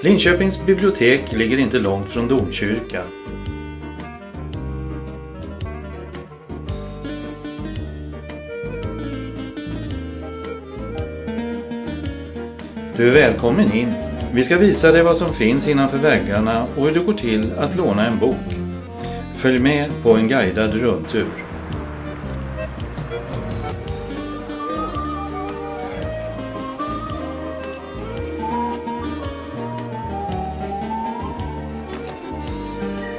Linköpings bibliotek ligger inte långt från domkyrkan. Du är välkommen in. Vi ska visa dig vad som finns innanför väggarna och hur det går till att låna en bok. Följ med på en guidad rundtur.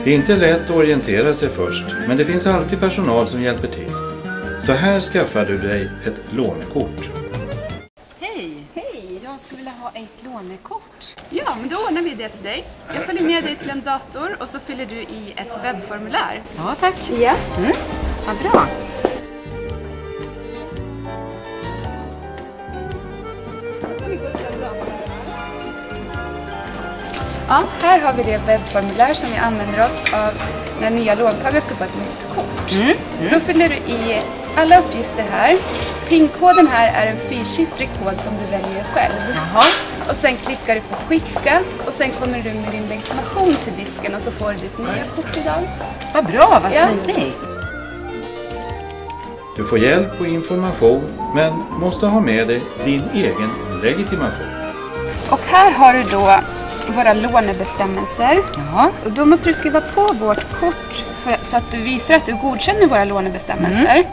Det är inte lätt att orientera sig först, men det finns alltid personal som hjälper till. Så här skaffar du dig ett lånekort. Hej! Hej! Jag skulle vilja ha ett lånekort. Ja, men då ordnar vi det till dig. Jag följer med dig till en dator och så fyller du i ett webbformulär. Ja, tack. Ja. Vad bra. Ja, här har vi det webbformulär som vi använder oss av när nya låntagare ska få ett nytt kort. Då fyller du i alla uppgifter här. PIN-koden här är en 4-siffrig kod som du väljer själv. Jaha. Och sen klickar du på skicka och sen kommer du med din legitimation till disken och så får du ditt nya kort idag. Vad bra, vad smidigt! Du får hjälp och information, men måste ha med dig din egen legitimation. Och här har du då våra lånebestämmelser. Ja. Och då måste du skriva på vårt kort så att du visar att du godkänner våra lånebestämmelser.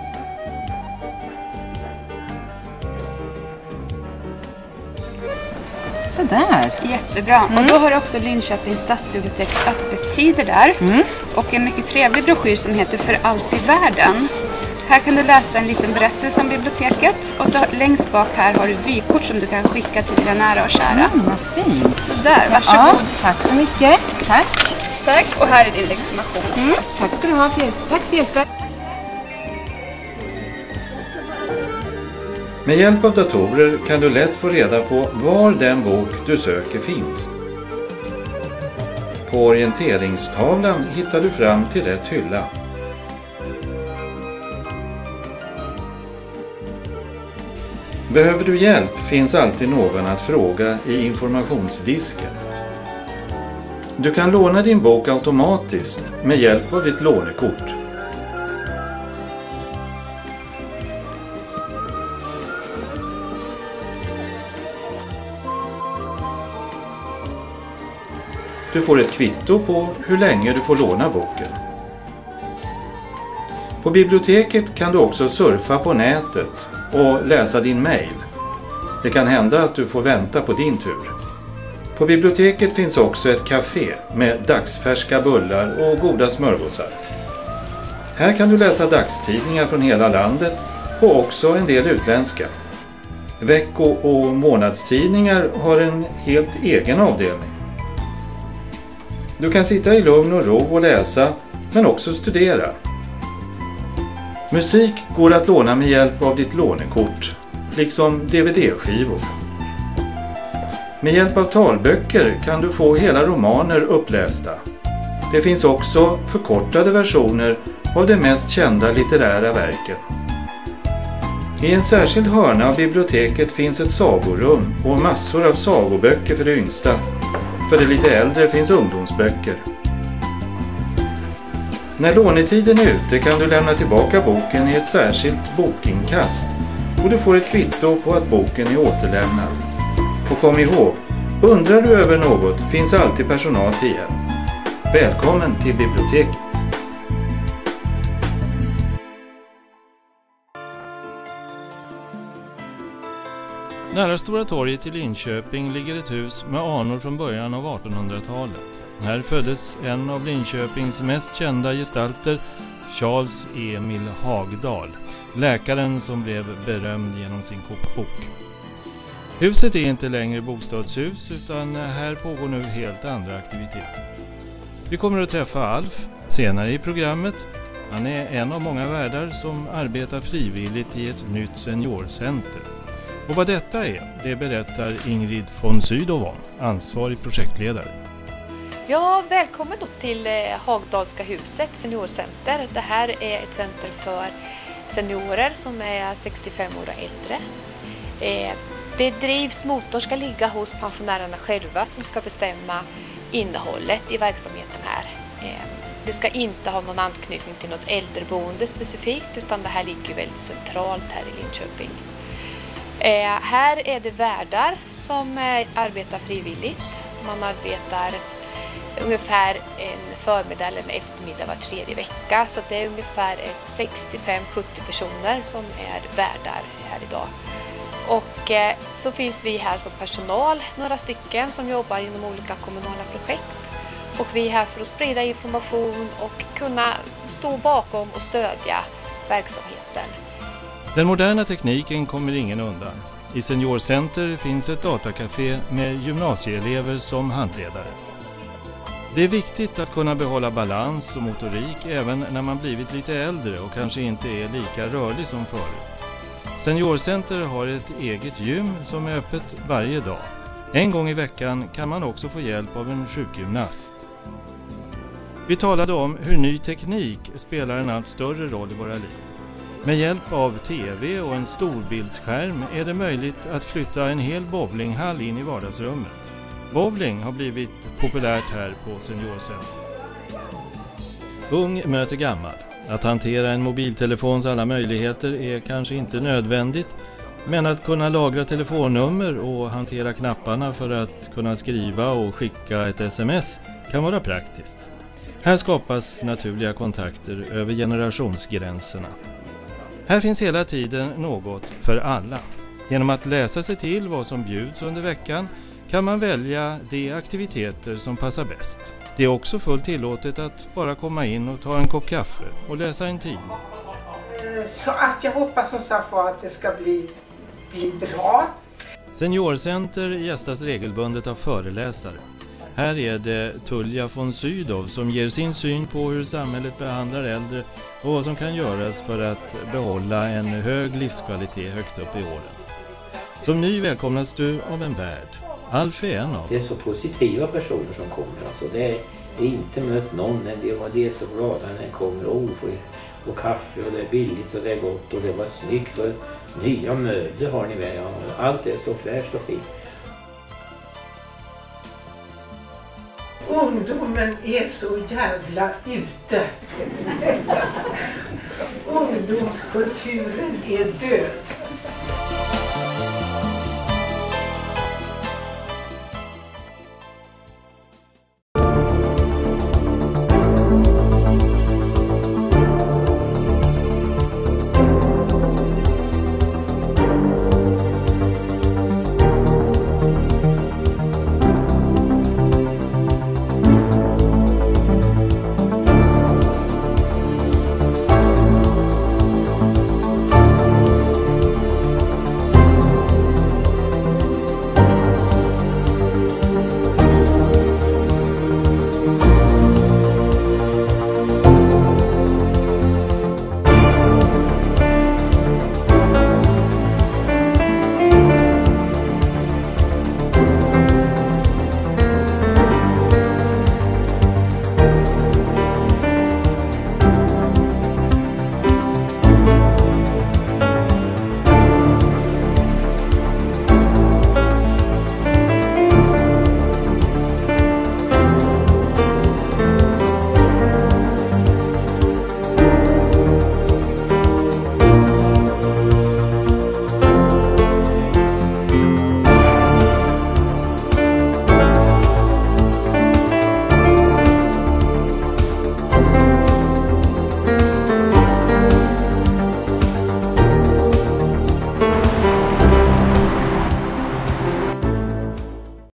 Sådär. Jättebra. Och då har du också Linköpings stadsbiblioteks öppettider där. Och en mycket trevlig broschyr som heter För allt i världen. Här kan du läsa en liten berättelse om biblioteket. Och så längst bak här har du vykort som du kan skicka till dina nära och kära. Vad fint. Sådär, varsågod. Ja, tack så mycket. Tack. Tack. Och här är din legitimation. Tack ska du ha. Tack för hjälpen. Med hjälp av datorer kan du lätt få reda på var den bok du söker finns. På orienteringstavlan hittar du fram till rätt hylla. Behöver du hjälp finns alltid någon att fråga i informationsdisken. Du kan låna din bok automatiskt med hjälp av ditt lånekort. Du får ett kvitto på hur länge du får låna boken. På biblioteket kan du också surfa på nätet och läsa din mail. Det kan hända att du får vänta på din tur. På biblioteket finns också ett café med dagsfärska bullar och goda smörgåsar. Här kan du läsa dagstidningar från hela landet och också en del utländska. Vecko- och månadstidningar har en helt egen avdelning. Du kan sitta i lugn och ro och läsa, men också studera. Musik går att låna med hjälp av ditt lånekort, liksom DVD-skivor. Med hjälp av talböcker kan du få hela romaner upplästa. Det finns också förkortade versioner av de mest kända litterära verken. I en särskild hörna av biblioteket finns ett sagorum och massor av sagoböcker för de yngsta. För de lite äldre finns ungdomsböcker. När lånetiden är ute kan du lämna tillbaka boken i ett särskilt bokinkast och du får ett kvitto på att boken är återlämnad. Och kom ihåg, undrar du över något finns alltid personal till hjälp. Välkommen till biblioteket! Nära Stora torget i Linköping ligger ett hus med anor från början av 1800-talet. Här föddes en av Linköpings mest kända gestalter, Charles Emil Hagdahl, läkaren som blev berömd genom sin kokbok. Huset är inte längre bostadshus utan här pågår nu helt andra aktiviteter. Vi kommer att träffa Alf senare i programmet. Han är en av många värdar som arbetar frivilligt i ett nytt seniorcenter. Och vad detta är, det berättar Ingrid von Sydow om, ansvarig projektledare. Ja, välkommen då till Hagdalska huset, seniorcenter. Det här är ett center för seniorer som är 65 år och äldre. Motorn ska ligga hos pensionärerna själva som ska bestämma innehållet i verksamheten här. Det ska inte ha någon anknytning till något äldreboende specifikt, utan det här ligger väldigt centralt här i Linköping. Här är det värdar som arbetar frivilligt. Man arbetar ungefär en förmiddag eller en eftermiddag var 3:e vecka, så det är ungefär 65-70 personer som är värdar här idag. Och så finns vi här som personal, några stycken som jobbar inom olika kommunala projekt. Och vi är här för att sprida information och kunna stå bakom och stödja verksamheten. Den moderna tekniken kommer ingen undan. I Seniorcenter finns ett datacafé med gymnasieelever som handledare. Det är viktigt att kunna behålla balans och motorik även när man blivit lite äldre och kanske inte är lika rörlig som förut. Seniorcenter har ett eget gym som är öppet varje dag. En gång i veckan kan man också få hjälp av en sjukgymnast. Vi talade om hur ny teknik spelar en allt större roll i våra liv. Med hjälp av tv och en storbildsskärm är det möjligt att flytta en hel bowlinghall in i vardagsrummet. Bowling har blivit populärt här på Seniorcenter. Ung möter gammal. Att hantera en mobiltelefons alla möjligheter är kanske inte nödvändigt, men att kunna lagra telefonnummer och hantera knapparna för att kunna skriva och skicka ett sms kan vara praktiskt. Här skapas naturliga kontakter över generationsgränserna. Här finns hela tiden något för alla. Genom att läsa sig till vad som bjuds under veckan kan man välja de aktiviteter som passar bäst. Det är också fullt tillåtet att bara komma in och ta en kopp kaffe och läsa en tidning. Så att jag hoppas som sagt att det ska bli bra. Seniorcenter gästas regelbundet av föreläsare. Här är det Tullia von Sydow som ger sin syn på hur samhället behandlar äldre och vad som kan göras för att behålla en hög livskvalitet högt upp i åren. Som ny välkomnas du av en värd. Alf är en av. Det är så positiva personer som kommer. Alltså det är inte mött någon, men det är så glada när den kommer. Och kaffe och det är billigt och det är gott och det var snyggt och nya möbler har ni med. Ja, allt är så fräscht och fint. Ungdomen är så jävla ute. Ungdomskulturen är död.